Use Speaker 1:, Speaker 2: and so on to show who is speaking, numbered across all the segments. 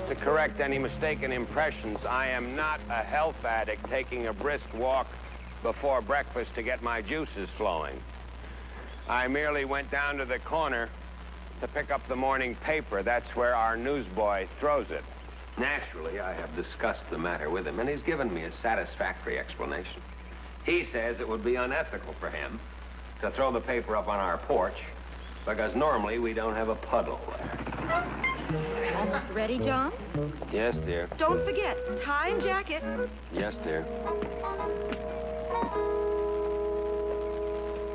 Speaker 1: to correct any mistaken impressions, I am not a health addict taking a brisk walk before breakfast to get my juices flowing. I merely went down to the corner to pick up the morning paper. That's where our newsboy throws it. Naturally, I have discussed the matter with him, and he's given me a satisfactory explanation. He says it would be unethical for him to throw the paper up on our porch because normally we don't have a puddle there.
Speaker 2: Almost ready, John?
Speaker 1: Yes, dear.
Speaker 2: Don't forget, tie and jacket.
Speaker 1: Yes, dear.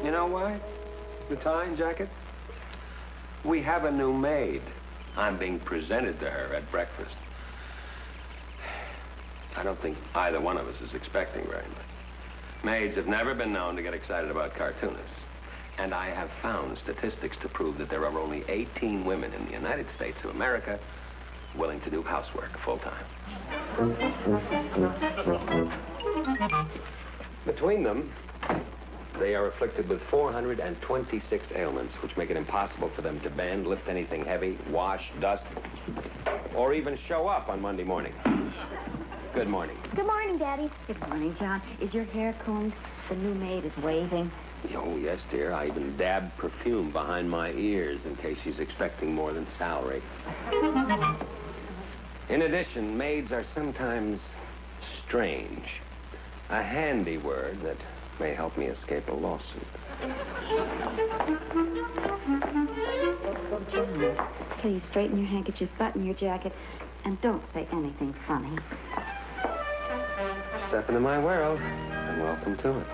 Speaker 1: You know why? The tie and jacket? We have a new maid. I'm being presented to her at breakfast. I don't think either one of us is expecting very much. Maids have never been known to get excited about cartoonists. And I have found statistics to prove that there are only 18 women in the United States of America willing to do housework full-time. Between them, they are afflicted with 426 ailments, which make it impossible for them to bend, lift anything heavy, wash, dust, or even show up on Monday morning. Good morning.
Speaker 3: Good morning, Daddy.
Speaker 2: Good morning, John. Is your hair combed? The new maid is waiting.
Speaker 1: Oh, yes, dear. I even dabbed perfume behind my ears in case she's expecting more than salary. In addition, maids are sometimes strange. A handy word that may help me escape a lawsuit.
Speaker 2: John, please straighten your handkerchief, button your jacket, and don't say anything funny.
Speaker 1: Step into my world, and welcome to it.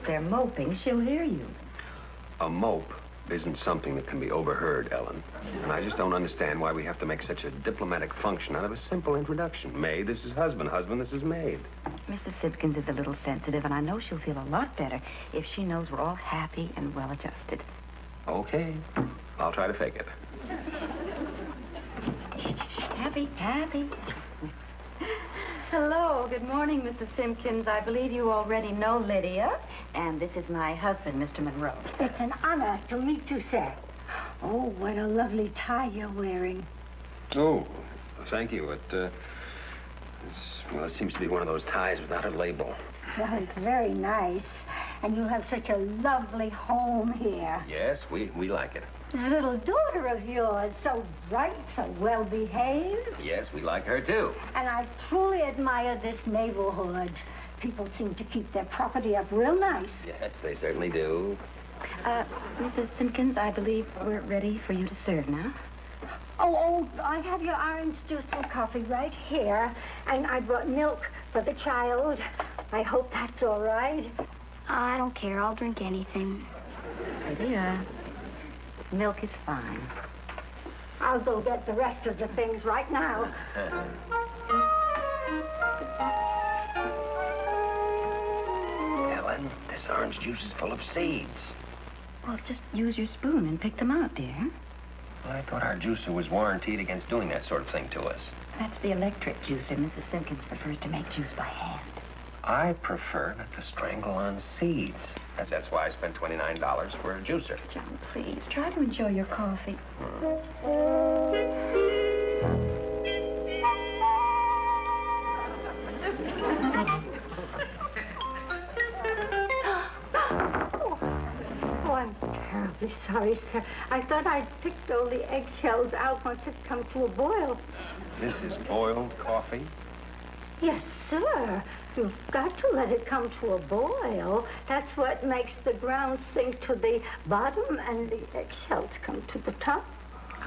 Speaker 2: They're moping. She'll hear you.
Speaker 1: A mope isn't something that can be overheard, Ellen. And I just don't understand why we have to make such a diplomatic function out of a simple introduction. Maid, this is husband. Husband, this is maid.
Speaker 2: Mrs. Simkins is a little sensitive, and I know she'll feel a lot better if she knows we're all happy and well-adjusted.
Speaker 1: Okay. I'll try to fake it.
Speaker 2: Happy, happy. Hello, good morning, Mrs. Simkins. I believe you already know Lydia, and this is my husband, Mr. Monroe.
Speaker 3: It's an honor to meet you, sir. Oh, what a lovely tie you're wearing.
Speaker 1: Oh, thank you. It seems to be one of those ties without a label.
Speaker 3: Well, it's very nice. And you have such a lovely home here.
Speaker 1: Yes, we like it.
Speaker 3: This little daughter of yours, so bright, so well-behaved.
Speaker 1: Yes, we like her, too.
Speaker 3: And I truly admire this neighborhood. People seem to keep their property up real nice.
Speaker 1: Yes, they certainly do.
Speaker 2: Mrs. Simkins, I believe we're ready for you to serve now.
Speaker 3: Oh, I have your orange juice and coffee right here. And I brought milk for the child. I hope that's all right.
Speaker 4: I don't care. I'll drink anything.
Speaker 2: Lydia, milk is fine.
Speaker 3: I'll go get the rest of the things right now.
Speaker 1: Ellen, this orange juice is full of seeds.
Speaker 2: Well, just use your spoon and pick them out, dear.
Speaker 1: Well, I thought our juicer was warranted against doing that sort of thing to us.
Speaker 2: That's the electric juicer. Mrs. Simkins prefers to make juice by hand.
Speaker 1: I prefer not to strangle on seeds. That's why I spent $29 for a juicer.
Speaker 2: John, please, try to enjoy your coffee.
Speaker 3: Oh, I'm terribly sorry, sir. I thought I'd picked all the eggshells out once it come to a boil.
Speaker 1: This is boiled coffee?
Speaker 3: Yes, sir. You've got to let it come to a boil. That's what makes the ground sink to the bottom and the eggshells come to the top.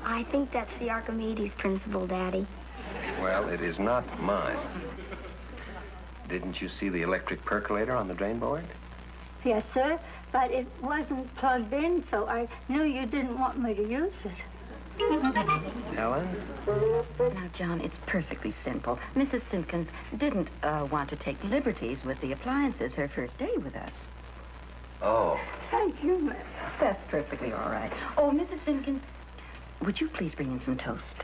Speaker 4: I think that's the Archimedes principle, Daddy.
Speaker 1: Well, it is not mine. Didn't you see the electric percolator on the drain board?
Speaker 3: Yes, sir, but it wasn't plugged in, so I knew you didn't want me to use it.
Speaker 1: Helen?
Speaker 2: Now, John, it's perfectly simple. Mrs. Simkins didn't want to take liberties with the appliances her first day with us.
Speaker 1: Oh.
Speaker 3: Thank you, ma'am.
Speaker 2: That's perfectly all right. Oh, Mrs. Simkins, would you please bring in some toast?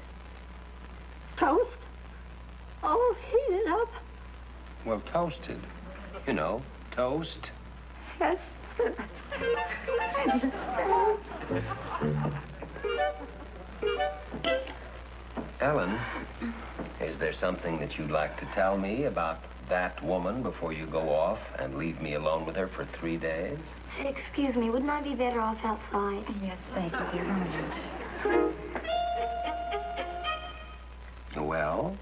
Speaker 3: Toast? Oh, heat it up.
Speaker 1: Well, toasted. You know, toast.
Speaker 3: Yes, sir. I understand.
Speaker 1: Ellen, is there something that you'd like to tell me about that woman before you go off and leave me alone with her for 3 days?
Speaker 4: Excuse me, wouldn't I be better off outside?
Speaker 2: Yes, thank you, dear.
Speaker 1: Well?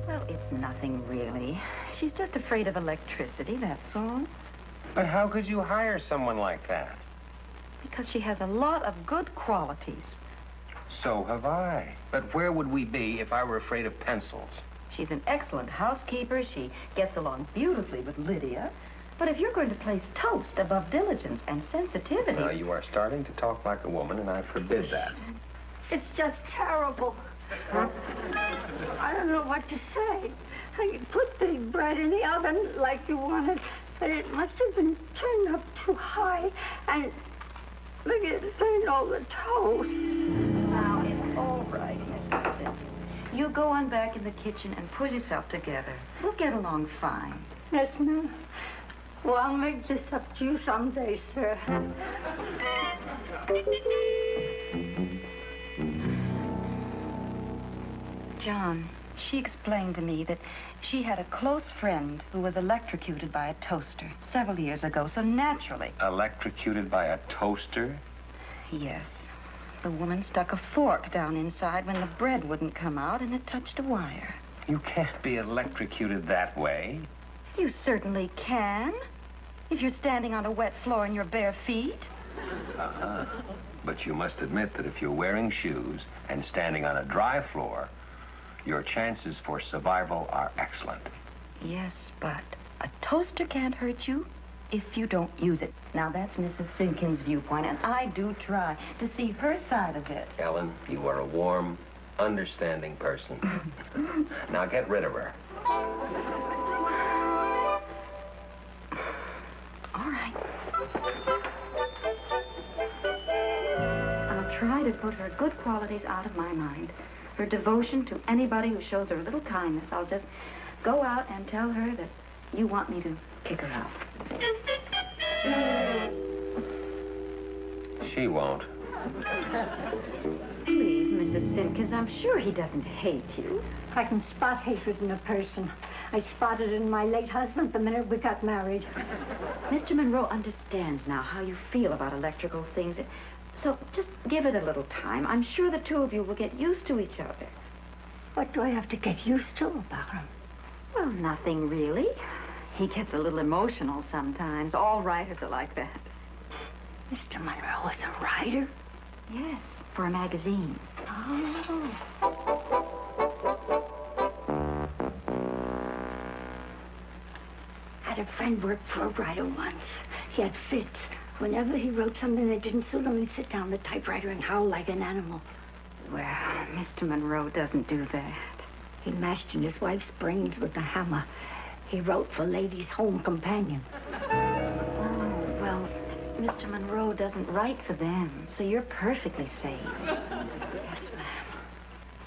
Speaker 2: Well, it's nothing really. She's just afraid of electricity, that's all.
Speaker 1: But how could you hire someone like that?
Speaker 2: Because she has a lot of good qualities.
Speaker 1: So have I. But where would we be if I were afraid of pencils?
Speaker 2: She's an excellent housekeeper. She gets along beautifully with Lydia. But if you're going to place toast above diligence and sensitivity...
Speaker 1: Now, you are starting to talk like a woman, and I forbid that.
Speaker 3: It's just terrible. I don't know what to say. You put the bread in the oven like you wanted, but it must have been turned up too high, and maybe it burned all the toast.
Speaker 2: Now, it's all right, Mrs. Simkins. You go on back in the kitchen and pull yourself together. We'll get along fine.
Speaker 3: Yes, ma'am. Well, I'll make this up to you someday, sir.
Speaker 2: John, she explained to me that she had a close friend who was electrocuted by a toaster several years ago, so naturally...
Speaker 1: Electrocuted by a toaster?
Speaker 2: Yes. The woman stuck a fork down inside when the bread wouldn't come out, and it touched a wire.
Speaker 1: You can't be electrocuted that way.
Speaker 2: You certainly can, if you're standing on a wet floor in your bare feet.
Speaker 1: Uh-huh. But you must admit that if you're wearing shoes and standing on a dry floor, your chances for survival are excellent.
Speaker 2: Yes, but a toaster can't hurt you if you don't use it. Now, that's Mrs. Simkins' viewpoint, and I do try to see her side of it.
Speaker 1: Ellen, you are a warm, understanding person. Now get rid of her.
Speaker 2: All right. I'll try to put her good qualities out of my mind. Her devotion to anybody who shows her a little kindness. I'll just go out and tell her that you want me to kick her out.
Speaker 1: She won't.
Speaker 2: Please, Mrs. Simkins, I'm sure he doesn't hate you.
Speaker 3: I can spot hatred in a person. I spotted it in my late husband the minute we got married.
Speaker 2: Mr. Monroe understands now how you feel about electrical things. So just give it a little time. I'm sure the two of you will get used to each other.
Speaker 3: What do I have to get used to about him?
Speaker 2: Well, nothing really. He gets a little emotional sometimes. All writers are like that.
Speaker 3: Mr. Monroe is a writer?
Speaker 2: Yes, for a magazine.
Speaker 3: Oh. I had a friend work for a writer once. He had fits. Whenever he wrote something that didn't suit him, he'd sit down the typewriter and howl like an animal.
Speaker 2: Well, Mr. Monroe doesn't do that.
Speaker 3: He mashed in his wife's brains with a hammer. He wrote for Ladies' Home Companion.
Speaker 2: Oh, well, Mr. Monroe doesn't write for them, so you're perfectly safe.
Speaker 3: Yes, ma'am.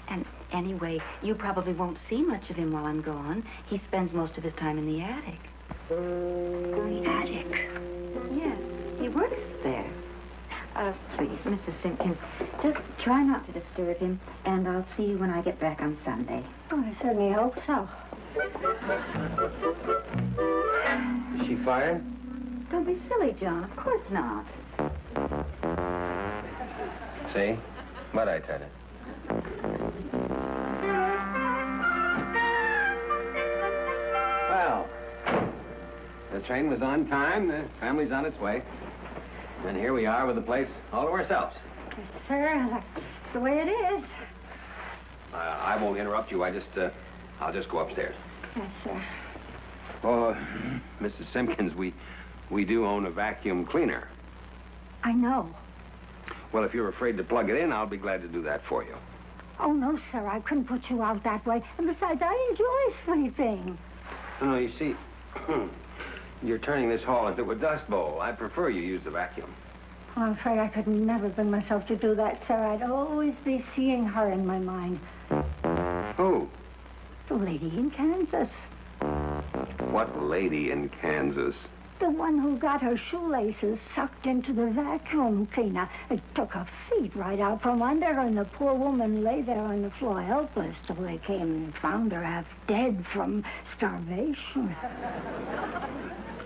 Speaker 2: And anyway, you probably won't see much of him while I'm gone. He spends most of his time in the attic.
Speaker 3: The attic?
Speaker 2: Yes, he works there. Please, Mrs. Simkins, just try not to disturb him, and I'll see you when I get back on Sunday.
Speaker 3: Oh, I certainly hope so.
Speaker 1: Is she fired?
Speaker 2: Don't be silly, John. Of course not.
Speaker 1: See? What'd I tell you?
Speaker 5: The train was on time. The family's on its way. And here we are with the place all to ourselves.
Speaker 3: Yes, sir. That's the way it is.
Speaker 5: I won't interrupt you. I'll just go upstairs.
Speaker 3: Yes, sir.
Speaker 5: Oh, Mrs. Simkins, we do own a vacuum cleaner.
Speaker 3: I know.
Speaker 5: Well, if you're afraid to plug it in, I'll be glad to do that for you.
Speaker 3: Oh, no, sir. I couldn't put you out that way. And besides, I enjoy sweeping.
Speaker 5: No, you see, you're turning this hall into a dust bowl. I prefer you use the vacuum.
Speaker 3: Oh, I'm afraid I could never bring myself to do that, sir. I'd always be seeing her in my mind.
Speaker 5: Who?
Speaker 3: The lady in Kansas.
Speaker 5: What lady in Kansas?
Speaker 3: The one who got her shoelaces sucked into the vacuum cleaner. It took her feet right out from under her, and the poor woman lay there on the floor helpless till they came and found her half dead from starvation.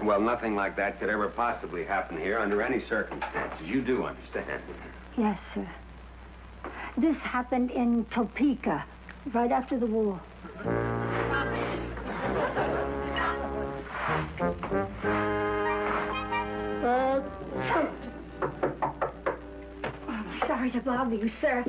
Speaker 5: Well, nothing like that could ever possibly happen here under any circumstances. You do understand.
Speaker 3: Yes, sir. This happened in Topeka, right after the war. I'm sorry to bother you, sir.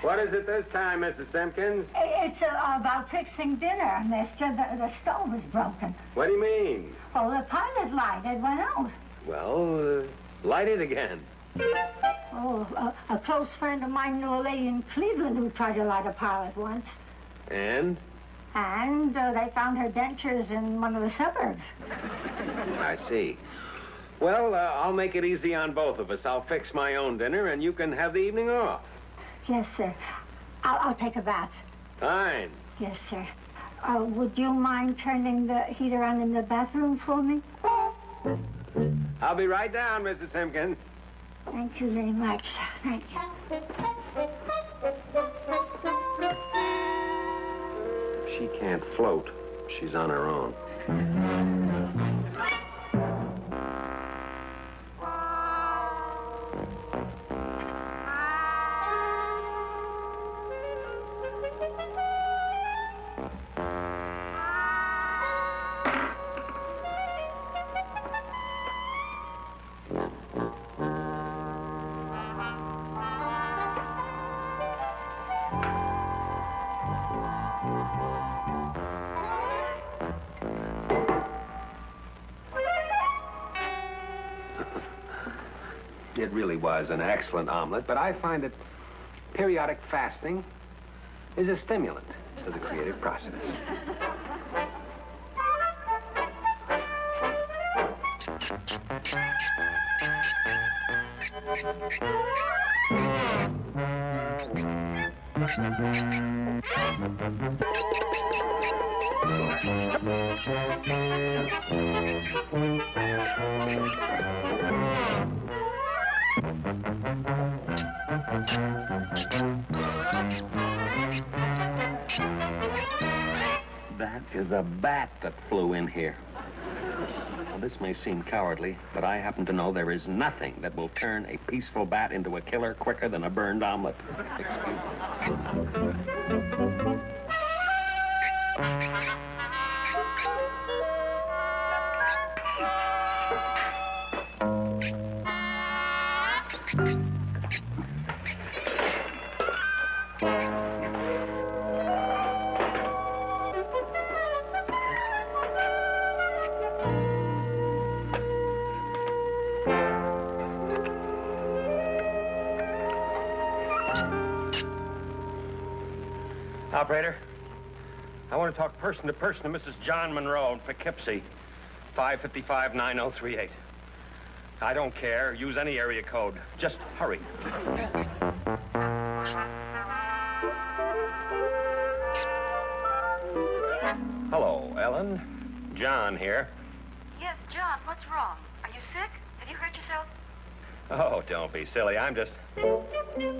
Speaker 5: What is it this time, Mrs. Simkins?
Speaker 3: It's about fixing dinner, mister. The stove is broken.
Speaker 5: What do you mean?
Speaker 3: Oh, the pilot light, it went out.
Speaker 5: Well, light it again.
Speaker 3: Oh, a close friend of mine knew a lady in Cleveland who tried to light a pilot once.
Speaker 5: And?
Speaker 3: And they found her dentures in one of the suburbs.
Speaker 5: I see. Well, I'll make it easy on both of us. I'll fix my own dinner, and you can have the evening off.
Speaker 3: Yes, sir. I'll take a bath.
Speaker 5: Fine.
Speaker 3: Yes, sir. Would you mind turning the heater on in the bathroom for me?
Speaker 5: I'll be right down, Mrs. Simkins.
Speaker 3: Thank you very much, sir. Thank you.
Speaker 5: She can't float. She's on her own. It really was an excellent omelet, but I find that periodic fasting is a stimulant to the creative process. That is a bat that flew in here. Now, this may seem cowardly, but I happen to know there is nothing that will turn a peaceful bat into a killer quicker than a burned omelet. Excuse me. Operator, I want to talk person to person to Mrs. John Monroe in Poughkeepsie, 555-9038. I don't care. Use any area code. Just hurry. Hello, Ellen. John here.
Speaker 2: Yes, John, what's wrong? Are you sick? Have you hurt yourself?
Speaker 5: Oh, don't be silly. I'm just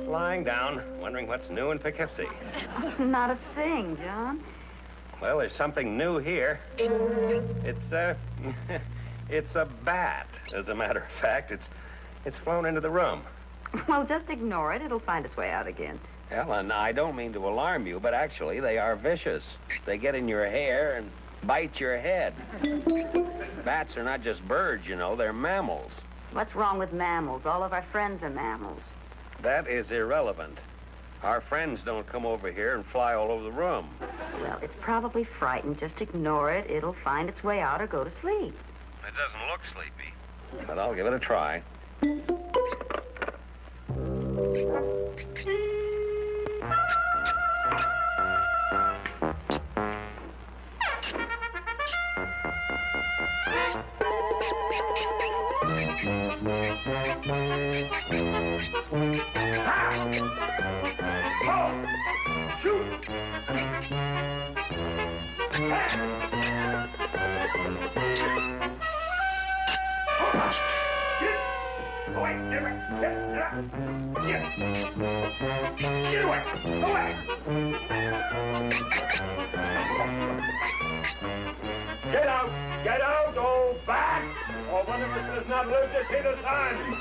Speaker 5: lying down, wondering what's new in Poughkeepsie.
Speaker 2: Not a thing, John.
Speaker 5: Well, there's something new here. It's it's a bat, as a matter of fact. It's flown into the room.
Speaker 2: Well, just ignore it. It'll find its way out again.
Speaker 5: Ellen, I don't mean to alarm you, but actually they are vicious. They get in your hair and bite your head. Bats are not just birds, you know. They're mammals.
Speaker 2: What's wrong with mammals? All of our friends are mammals.
Speaker 5: That is irrelevant. Our friends don't come over here and fly all over the room.
Speaker 2: Well, it's probably frightened. Just ignore it. It'll find its way out or go to sleep.
Speaker 5: It doesn't look sleepy, but I'll give it a try.
Speaker 1: Get out, old bat! Or one of us does not live to see the sun!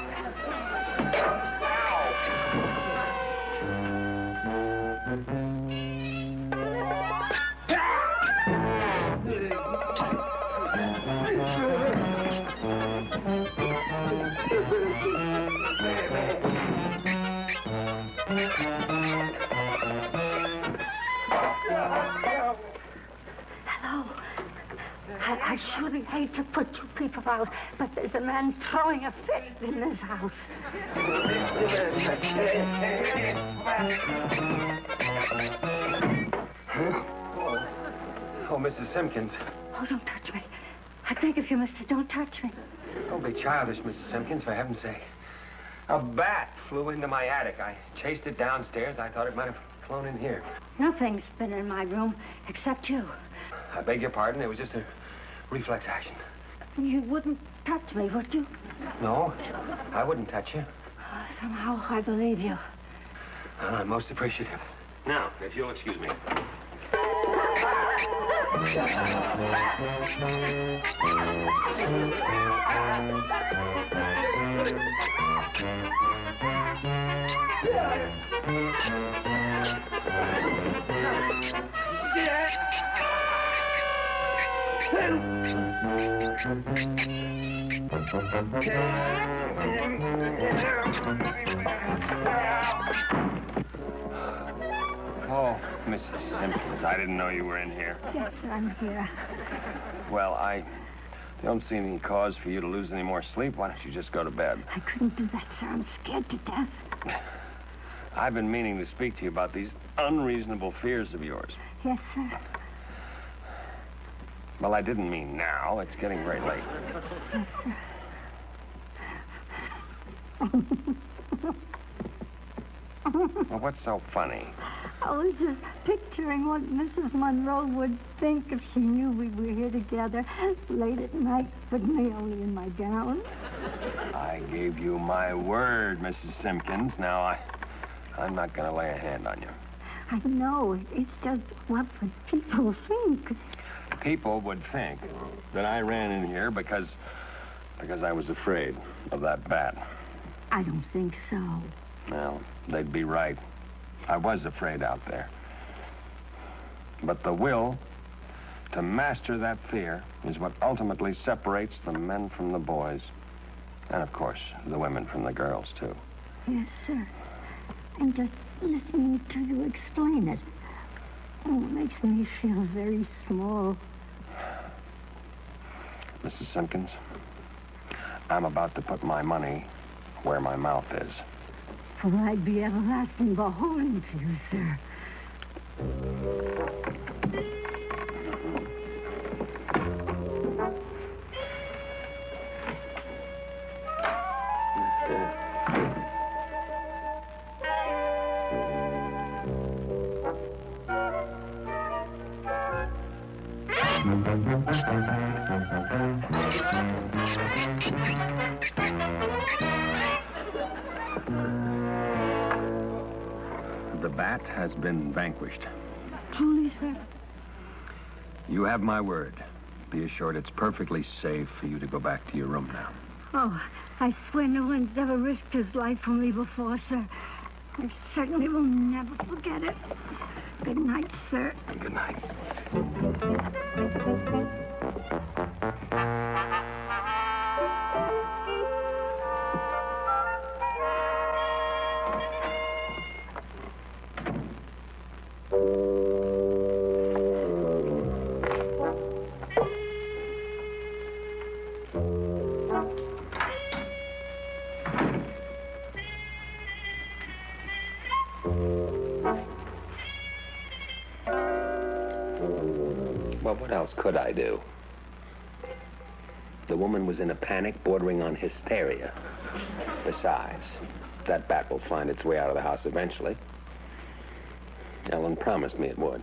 Speaker 3: Hello. I surely hate to put you people out, but there's a man throwing a fit in this house.
Speaker 6: Oh, Mrs. Simkins.
Speaker 3: Oh, don't touch me. I beg of you, mister, don't touch me.
Speaker 6: Don't be childish, Mrs. Simkins, for heaven's sake. A bat flew into my attic. I chased it downstairs. I thought it might have flown in here.
Speaker 3: Nothing's been in my room except you.
Speaker 6: I beg your pardon. It was just a reflex action.
Speaker 3: You wouldn't touch me, would you?
Speaker 6: No, I wouldn't touch you.
Speaker 3: Somehow I believe you.
Speaker 6: Well, I'm most appreciative.
Speaker 5: Now, if you'll excuse me.
Speaker 6: Oh, Mrs. Simkins, I didn't know you were in here.
Speaker 3: Yes, sir, I'm here.
Speaker 6: Well, I don't see any cause for you to lose any more sleep. Why don't you just go to bed?
Speaker 3: I couldn't do that, sir. I'm scared to death.
Speaker 6: I've been meaning to speak to you about these unreasonable fears of yours.
Speaker 3: Yes, sir.
Speaker 6: Well, I didn't mean now. It's getting very late.
Speaker 3: Yes, sir.
Speaker 6: Well, what's so funny?
Speaker 3: I was just picturing what Mrs. Monroe would think if she knew we were here together late at night with me only in my gown.
Speaker 6: I gave you my word, Mrs. Simkins. Now, I'm not going to lay a hand on you.
Speaker 3: I know. It's just what would people think?
Speaker 6: People would think that I ran in here because I was afraid of that bat.
Speaker 3: I don't think so.
Speaker 6: Well, they'd be right. I was afraid out there. But the will to master that fear is what ultimately separates the men from the boys. And, of course, the women from the girls, too.
Speaker 3: Yes, sir. And just listening to you explain it, oh, it makes me feel very small.
Speaker 6: Mrs. Simkins, I'm about to put my money where my mouth is.
Speaker 3: For I'd be everlasting beholden to you, sir.
Speaker 6: The bat has been vanquished.
Speaker 3: Truly, sir?
Speaker 6: You have my word. Be assured it's perfectly safe for you to go back to your room now.
Speaker 3: Oh, I swear no one's ever risked his life for me before, sir. I certainly will never forget it. Good night, sir.
Speaker 6: Good night.
Speaker 5: Well, what else could I do? The woman was in a panic bordering on hysteria. Besides, that bat will find its way out of the house eventually. Ellen promised me it would.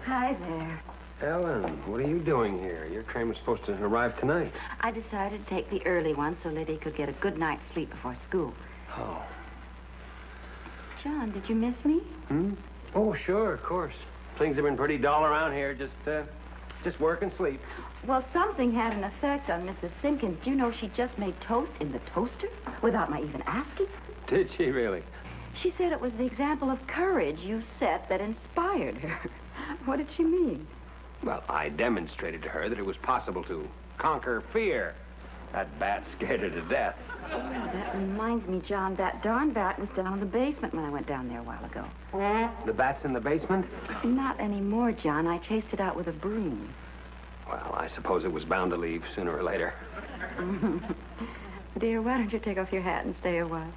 Speaker 2: Hi there.
Speaker 5: Ellen, what are you doing here? Your train was supposed to arrive tonight.
Speaker 2: I decided to take the early one so Lydia could get a good night's sleep before school.
Speaker 5: Oh.
Speaker 2: John, did you miss me?
Speaker 5: Oh, sure, of course. Things have been pretty dull around here. Just work and sleep.
Speaker 2: Well, something had an effect on Mrs. Simkins. Do you know she just made toast in the toaster without my even asking?
Speaker 5: Did she really?
Speaker 2: She said it was the example of courage you set that inspired her. What did she mean?
Speaker 5: Well, I demonstrated to her that it was possible to conquer fear. That bat scared her to death.
Speaker 2: Oh, that reminds me, John, that darn bat was down in the basement when I went down there a while ago.
Speaker 5: The bat's in the basement?
Speaker 2: Not anymore, John. I chased it out with a broom.
Speaker 5: Well, I suppose it was bound to leave sooner or later.
Speaker 2: Dear, why don't you take off your hat and stay a while?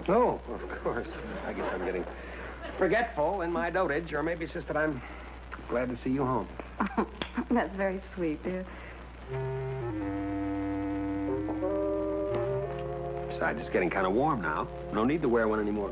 Speaker 5: Oh, of course. I guess I'm getting forgetful in my dotage, or maybe it's just that I'm glad to see you home.
Speaker 2: That's very sweet, dear.
Speaker 5: Besides, it's getting kind of warm now. No need to wear one anymore.